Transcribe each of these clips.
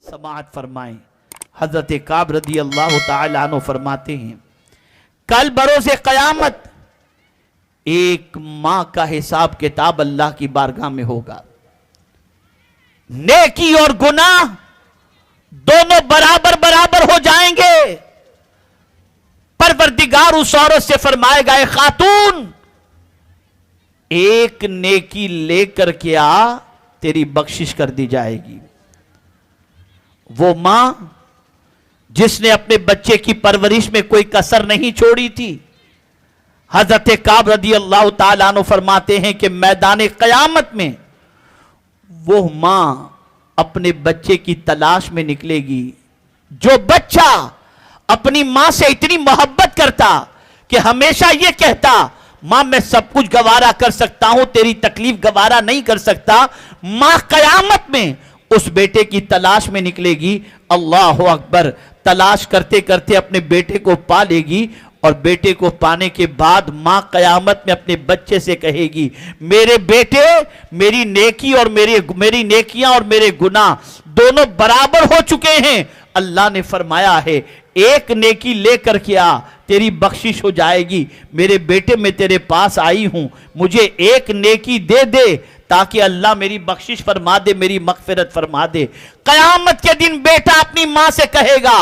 समाअत फरमाएं। हजरत काब रदी अल्लाह ताला अन्हु फरमाते हैं, कल बरोज़े क़यामत एक माँ का हिसाब किताब अल्लाह की बारगाह में होगा। नेकी और गुनाह दोनों बराबर बराबर हो जाएंगे। परवरदिगार उस औरत से फरमाएगा, ए खातून, एक नेकी लेकर के आ, तेरी बख्शिश कर दी जाएगी। वो मां जिसने अपने बच्चे की परवरिश में कोई कसर नहीं छोड़ी थी, हजरत काब रदी अल्लाह ताला अन्हु फरमाते हैं कि मैदान क़यामत में वो मां अपने बच्चे की तलाश में निकलेगी। जो बच्चा अपनी मां से इतनी मोहब्बत करता कि हमेशा ये कहता, मां मैं सब कुछ गवारा कर सकता हूं, तेरी तकलीफ गवारा नहीं कर सकता, मां क़यामत में उस बेटे की तलाश में निकलेगी। अल्लाह अकबर। तलाश करते करते अपने बेटे को पा लेगी और बेटे को पाने के बाद मां क़यामत में अपने बच्चे से कहेगी, मेरे बेटे, मेरी नेकी और मेरी नेकियां और मेरे गुनाह दोनों बराबर हो चुके हैं। अल्लाह ने फरमाया है, एक नेकी लेकर के आ, तेरी बख्शिश हो जाएगी। मेरे बेटे, मैं तेरे पास आई हूं, मुझे एक नेकी दे दे ताकि अल्लाह मेरी बख्शिश फरमा दे, मेरी मगफिरत फरमा दे। क़यामत के दिन बेटा अपनी मां से कहेगा,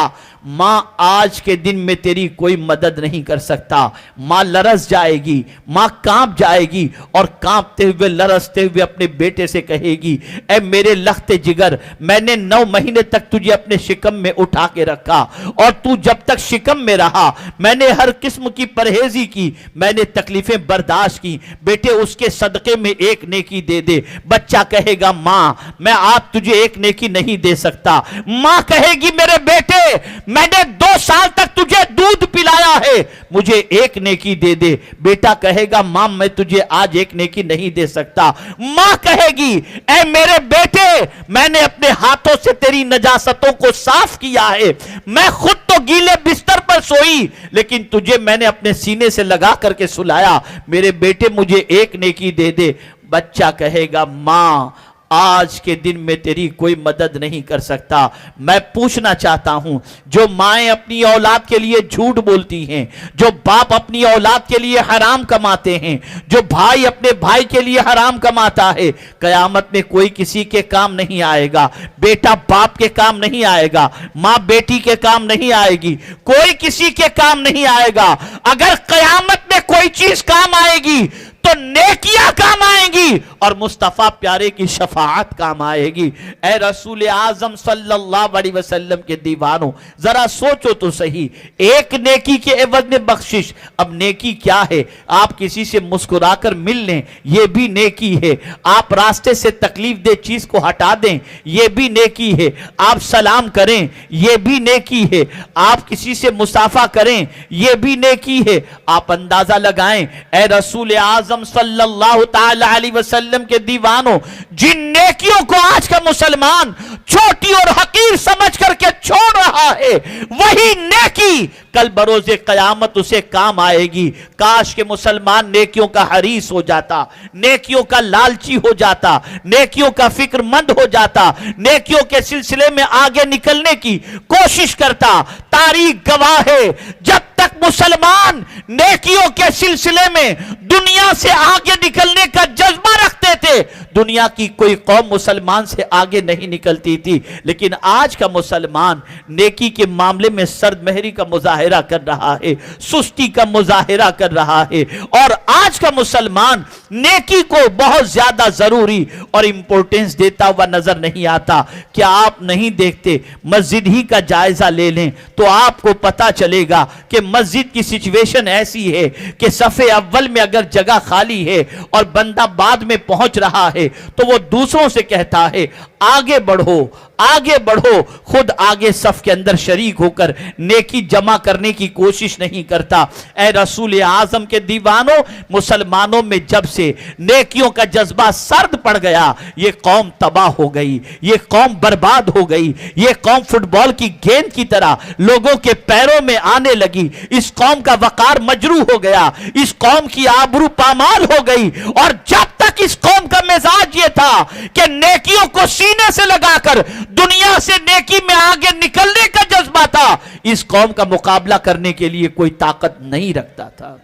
मां आज के दिन में तेरी कोई मदद नहीं कर सकता। मां लरस जाएगी, मां कांप जाएगी और कांपते हुए लरसते हुए अपने बेटे से कहेगी, ऐ मेरे लख्ते जिगर, मैंने 9 महीने तक तुझे अपने शिकम में उठा के रखा और तू जब तक शिकम में रहा मैंने हर किस्म की परहेजी की, मैंने तकलीफें बर्दाश्त की। बेटे, उसके सदक़े में एक नेकी दे दे। बच्चा कहेगा, मां मैं आप तुझे एक नेकी नहीं दे सकता। मां कहेगी, मेरे बेटे, मैंने 2 साल तक तुझे दूध पिलाया है, मुझे एक नेकी दे दे। बेटा कहेगा, मां मैं तुझे आज एक नेकी नहीं दे सकता। मां कहेगी, ऐ मेरे बेटे, मैंने अपने हाथों से तेरी नजासतों को साफ किया है, मैं खुद तो गीले बिस्तर पर सोई लेकिन तुझे मैंने अपने सीने से लगा करके सुलाया। मेरे बेटे, मुझे एक नेकी दे दे। बच्चा कहेगा, मां आज के दिन में तेरी कोई मदद नहीं कर सकता। मैं पूछना चाहता हूं, जो माएं अपनी औलाद के लिए झूठ बोलती हैं, जो बाप अपनी औलाद के लिए हराम कमाते हैं, जो भाई अपने भाई के लिए हराम कमाता है, कयामत में कोई किसी के काम नहीं आएगा। बेटा बाप के काम नहीं आएगा, मां बेटी के काम नहीं आएगी, कोई किसी के काम नहीं आएगा। अगर कयामत में कोई चीज काम आएगी तो नेकियां काम आएंगी और मुस्तफा प्यारे की शफाअत काम आएगी। ऐ रसूल आजम सल्लल्लाहु अलैहि वसल्लम के दीवानों, जरा सोचो तो सही, एक नेकी के एवज में बख्शिश। अब नेकी क्या है? आप किसी से मुस्कुराकर मिल लें, यह भी नेकी है। आप रास्ते से तकलीफ दे चीज को हटा दें, यह भी नेकी है। आप सलाम करें, यह भी नेकी है। आप किसी से मुसाफा करें, यह भी नेकी है। आप अंदाजा लगाएं, ऐ रसूल आजम सल्लल्लाहु ताला अलैहि वसल्लम के दीवानों, जिन नेकियों को आज का मुसलमान छोटी और हकीर समझ करके छोड़ रहा है, वही नेकी कल बरोज़े क़यामत उसे काम आएगी। काश के मुसलमान नेकियों का हरीस हो जाता, नेकियों का लालची हो जाता, नेकियों का फिक्रमंद हो जाता, नेकियों के सिलसिले में आगे निकलने की कोशिश करता। तारीख गवाह है, जब तक मुसलमान नेकियों के सिलसिले में दुनिया से आगे निकलने का जज्बा रखते थे, दुनिया की कोई कौम मुसलमान से आगे नहीं निकलती थी। लेकिन आज का मुसलमान नेकी के मामले में सर्दमहरी का मुजाहिरा कर रहा है, सुस्ती का मुजाहिरा कर रहा है। और आज का मुसलमान नेकी को बहुत ज्यादा जरूरी और इंपॉर्टेंस देता हुआ नजर नहीं आता। क्या आप नहीं देखते, मस्जिद ही का जायजा ले लें तो आपको पता चलेगा कि मस्जिद की सिचुएशन ऐसी है कि सफ़े अव्वल में अगर जगह खाली है और बंदा बाद में पहुंच रहा है तो वो दूसरों से कहता है, आगे बढ़ो, आगे बढ़ो, खुद आगे सफ के अंदर शरीक होकर नेकी जमा करने की कोशिश नहीं करता। ऐ रसूल आजम के दीवानों, मुसलमानों में जब से नेकियों का जज्बा सर्द पड़ गया, ये कौम तबाह हो गई, ये कौम बर्बाद हो गई, ये कौम फुटबॉल की गेंद की तरह लोगों के पैरों में आने लगी। इस कौम का वकार मजरू हो गया, इस कौम की आबरू पामाल हो गई। और जब तक इस कौम का मिजाज ये था कि नेकियों को सीने से लगाकर دنیا سے نیکی میں آگے نکلنے کا جذبہ تھا، اس قوم کا مقابلہ کرنے کے لیے کوئی طاقت نہیں رکھتا تھا۔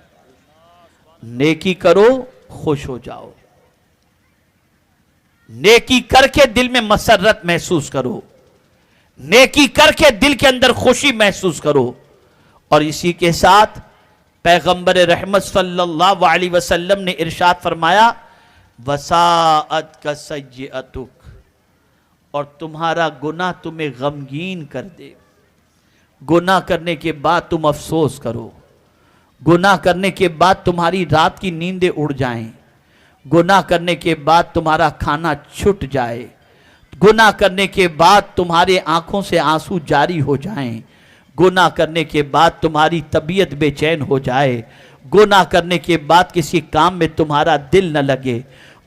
نیکی کرو، خوش ہو جاؤ، نیکی کر کے دل میں مسرت محسوس کرو، نیکی کر کے دل کے اندر خوشی محسوس کرو۔ اور اسی کے ساتھ پیغمبر رحمت صلی اللہ علیہ وسلم نے ارشاد فرمایا وساعت کا سیئتک، اور تمہارا گناہ تمہیں غمگین کر دے، گناہ کرنے کے بعد تم افسوس کرو، گناہ کرنے کے بعد تمہاری رات کی نیندیں اڑ جائیں، گناہ کرنے کے بعد تمہارا کھانا چھٹ جائے، گناہ کرنے کے بعد تمہارے آنکھوں سے آنسو جاری ہو جائیں، گناہ کرنے کے بعد تمہاری طبیعت بے چین ہو جائے، گناہ کرنے کے بعد کسی کام میں تمہارا دل نہ لگے،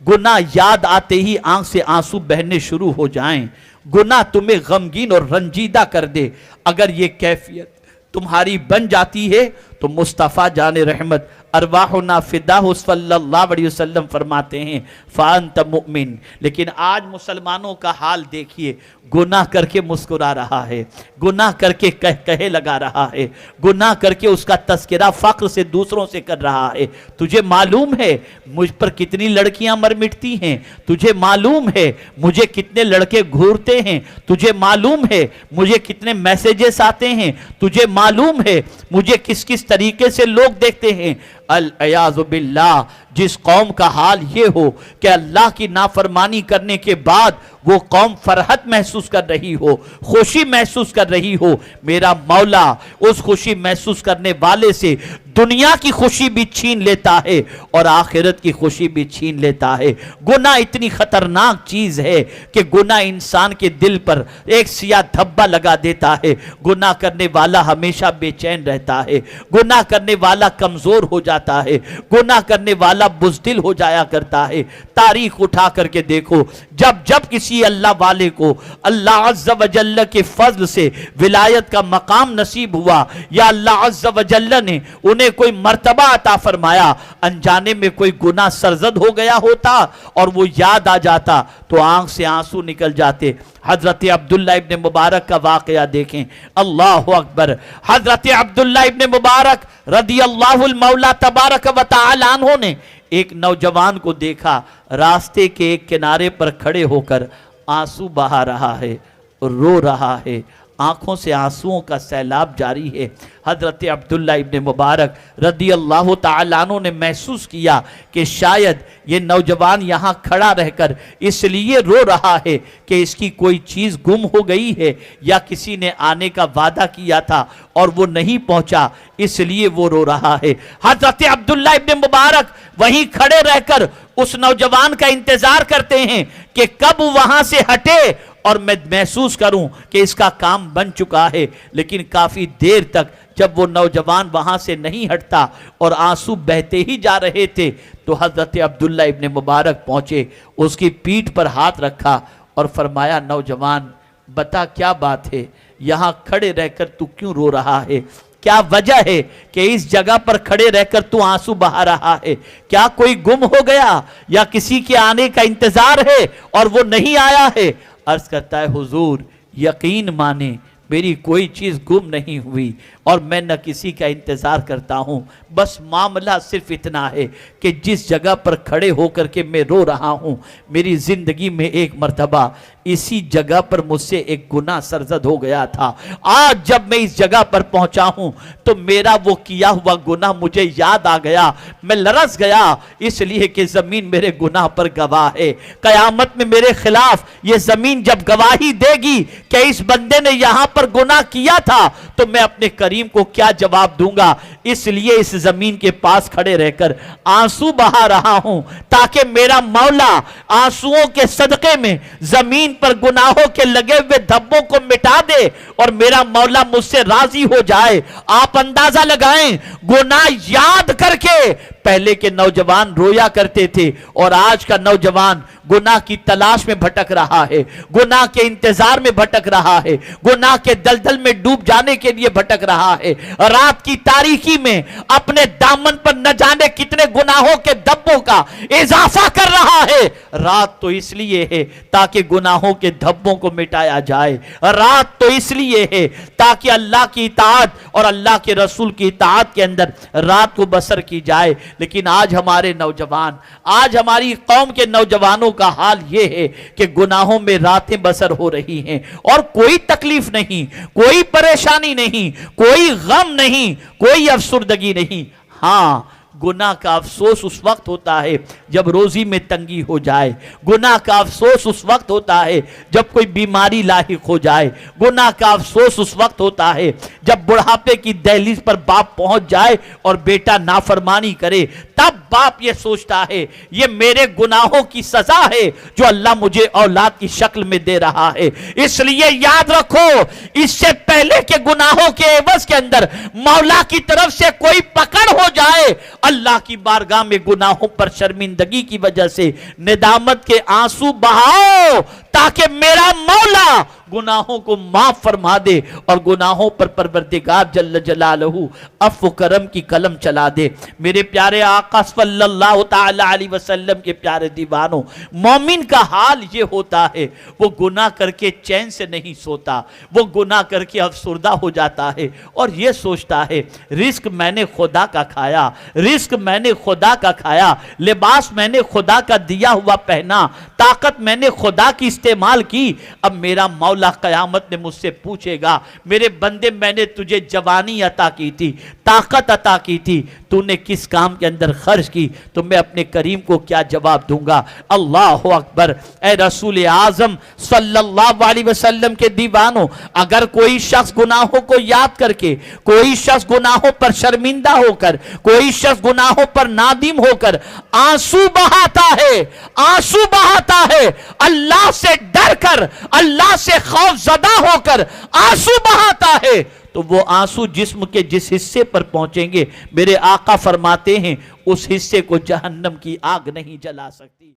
گناہ یاد آتے ہی آنکھ سے آنسو بہنے شروع ہو جائیں، گناہ تمہیں غمگین اور رنجیدہ کر دے۔ اگر یہ کیفیت تمہاری بن جاتی ہے تو مصطفیٰ جان رحمت ارواحنا فداہ صلی اللہ علیہ وسلم فرماتے ہیں فانت مؤمن۔ لیکن آج مسلمانوں کا حال دیکھیے، گناہ کر کے مسکرا رہا ہے، گناہ کر کے کہے لگا رہا ہے، گناہ کر کے اس کا تذکرہ فخر سے دوسروں سے کر رہا ہے۔ تجھے معلوم ہے مجھ پر کتنی لڑکیاں مر مٹتی ہیں، تجھے معلوم ہے مجھے کتنے لڑکے گھورتے ہیں، تجھے معلوم ہے مجھے کتنے میسیجز آتے ہیں، تجھے معلوم ہے مجھے کس کس طریقے سے لوگ دیکھتے ہیں۔ العیاذ باللہ، جس قوم کا حال یہ ہو کہ اللہ کی نافرمانی کرنے کے بعد وہ قوم فرحت محسوس کر رہی ہو، خوشی محسوس کر رہی ہو، میرا مولا اس خوشی محسوس کرنے والے سے دنیا کی خوشی بھی چھین لیتا ہے اور آخرت کی خوشی بھی چھین لیتا ہے۔ گناہ اتنی خطرناک چیز ہے کہ گناہ انسان کے دل پر ایک سیاہ دھبا لگا دیتا ہے، گناہ کرنے والا ہمیشہ بے چین رہتا ہے، گناہ کرنے والا کمزور ہو جاتا ہے، گناہ کرنے والا بزدل ہو جایا کرتا ہے۔ تاریخ اٹھا کر کے دیکھو، جب کسی اللہ والے کو اللہ عز و جل کے فضل سے ولایت کا مقام نصیب ہوا یا اللہ عز و جل نے انہیں کوئی مرتبہ عطا فرمایا، انجانے میں کوئی گناہ سرزد ہو گیا ہوتا اور وہ یاد آ جاتا تو آنکھ سے آنسو نکل جاتے۔ حضرت عبداللہ ابن مبارک کا واقعہ دیکھیں، اللہ اکبر۔ حضرت عبداللہ ابن مبارک رضی اللہ المولا تبارک و تعالی عنہ نے ایک نوجوان کو دیکھا، راستے کے ایک کنارے پر کھڑے ہو کر آنسو بہا رہا ہے، رو رہا ہے، آنکھوں سے آنسوؤں کا سیلاب جاری ہے۔ حضرت عبداللہ ابن مبارک رضی اللہ تعالیٰ عنہ نے محسوس کیا کہ شاید یہ نوجوان یہاں کھڑا رہ کر اس لیے رو رہا ہے کہ اس کی کوئی چیز گم ہو گئی ہے یا کسی نے آنے کا وعدہ کیا تھا اور وہ نہیں پہنچا، اس لیے وہ رو رہا ہے۔ حضرت عبداللہ ابن مبارک وہیں کھڑے رہ کر اس نوجوان کا انتظار کرتے ہیں کہ کب وہاں سے ہٹے اور میں محسوس کروں کہ اس کا کام بن چکا ہے۔ لیکن کافی دیر تک جب وہ نوجوان وہاں سے نہیں ہٹتا اور آنسو بہتے ہی جا رہے تھے تو حضرت عبداللہ ابن مبارک پہنچے، اس کی پیٹھ پر ہاتھ رکھا اور فرمایا نوجوان بتا کیا بات ہے، یہاں کھڑے رہ کر تو کیوں رو رہا ہے؟ کیا وجہ ہے کہ اس جگہ پر کھڑے رہ کر تو آنسو بہا رہا ہے؟ کیا کوئی گم ہو گیا یا کسی کے آنے کا انتظار ہے اور وہ نہیں آیا ہے؟ عرض کرتا ہے حضور یقین مانے میری کوئی چیز گم نہیں ہوئی اور میں نہ کسی کا انتظار کرتا ہوں، بس معاملہ صرف اتنا ہے کہ جس جگہ پر کھڑے ہو کر کے میں رو رہا ہوں میری زندگی میں ایک مرتبہ اسی جگہ پر مجھ سے ایک گناہ سرزد ہو گیا تھا، آج جب میں اس جگہ پر پہنچا ہوں تو میرا وہ کیا ہوا گناہ مجھے یاد آ گیا، میں لرز گیا اس لیے کہ زمین میرے گناہ پر گواہ ہے۔ قیامت میں میرے خلاف یہ زمین جب گواہی دے گی کہ اس بندے نے یہاں پر گناہ کیا تھا تو میں اپنے کریم کو کیا جواب دوں گا، اس لیے اس زمین کے پاس کھڑے رہ کر آنسو بہا رہا ہوں تاکہ میرا مولا آنسوؤں کے صدقے میں زمین پر گناہوں کے لگے ہوئے دھبوں کو مٹا دے اور میرا مولا مجھ سے راضی ہو جائے۔ آپ اندازہ لگائیں گناہ یاد کر کے پہلے کے نوجوان رویا کرتے تھے اور آج کا نوجوان गुनाह की तलाश में भटक रहा है, गुनाह के इंतजार में भटक रहा है, गुनाह के दलदल में डूब जाने के लिए भटक रहा है, रात की तारीकी में अपने दामन पर न जाने कितने गुनाहों के धब्बों का इजाफा कर रहा है। रात तो इसलिए है ताकि गुनाहों के धब्बों को मिटाया जाए, रात तो इसलिए है ताकि अल्लाह की इताअत और अल्लाह के रसूल की इताअत के अंदर रात को बसर की जाए। लेकिन आज हमारे नौजवान, आज हमारी कौम के नौजवानों का हाल यह है कि गुनाहों में रातें बसर हो रही हैं और कोई तकलीफ नहीं, कोई परेशानी नहीं, कोई गम नहीं, कोई अफसुर्दगी नहीं। हाँ, गुनाह का अफसोस उस वक्त होता है जब रोजी में तंगी हो जाए, गुनाह का अफसोस उस वक्त होता है जब कोई बीमारी लाहिक हो जाए, गुनाह का अफसोस उस वक्त होता है जब बुढ़ापे की दहलीज पर बाप पहुंच जाए और बेटा नाफरमानी करे। तब बाप ये सोचता है ये मेरे गुनाहों की सजा है जो अल्लाह मुझे औलाद की शक्ल में दे रहा है। इसलिए याद रखो, इससे पहले के गुनाहों के एवज के अंदर मौला की तरफ से कोई पकड़ हो जाए, अल्लाह की बारगाह में गुनाहों पर शर्मिंदगी की वजह से निदामत के आंसू बहाओ ताकि मेरा मौला गुनाहों को माफ फरमा दे और गुनाहों पर परवरदिगार जल्ल जलालहू अफ़्व करम की कलम चला दे। मेरे प्यारे आका सल्लल्लाहु ताला अलैहि वसल्लम के प्यारे दीवानों, मोमिन का हाल ये होता है, वो गुनाह करके चैन से नहीं सोता, वो गुनाह करके अफसुर्दा हो जाता है और ये सोचता है रिस्क मैंने खुदा का खाया, रिस्क मैंने खुदा का खाया, लिबास मैंने खुदा का दिया हुआ पहना, ताकत मैंने खुदा की इस्तेमाल की। अब मेरा मौला क़यामत में मुझसे पूछेगा, मेरे बंदे मैंने तुझे जवानी अता की थी, ताकत अता की थी, तूने किस काम के अंदर खर्च की? तो मैं अपने करीम को क्या जवाब दूंगा? अल्लाह अकबर। ए रसूल आज़म सल्लल्लाहु अलैहि वसल्लम के दीवानों, अगर कोई शख्स गुनाहों को याद करके, कोई शख्स गुनाहों पर शर्मिंदा होकर, कोई शख्स गुनाहों पर नादिम होकर आंसू बहाता है, आंसू बहाता है, अल्लाह से डर कर, अल्लाह से खौफजदा होकर आंसू बहाता है, तो वो आंसू जिस्म के जिस हिस्से पर पहुंचेंगे, मेरे आका फरमाते हैं उस हिस्से को जहन्नम की आग नहीं जला सकती।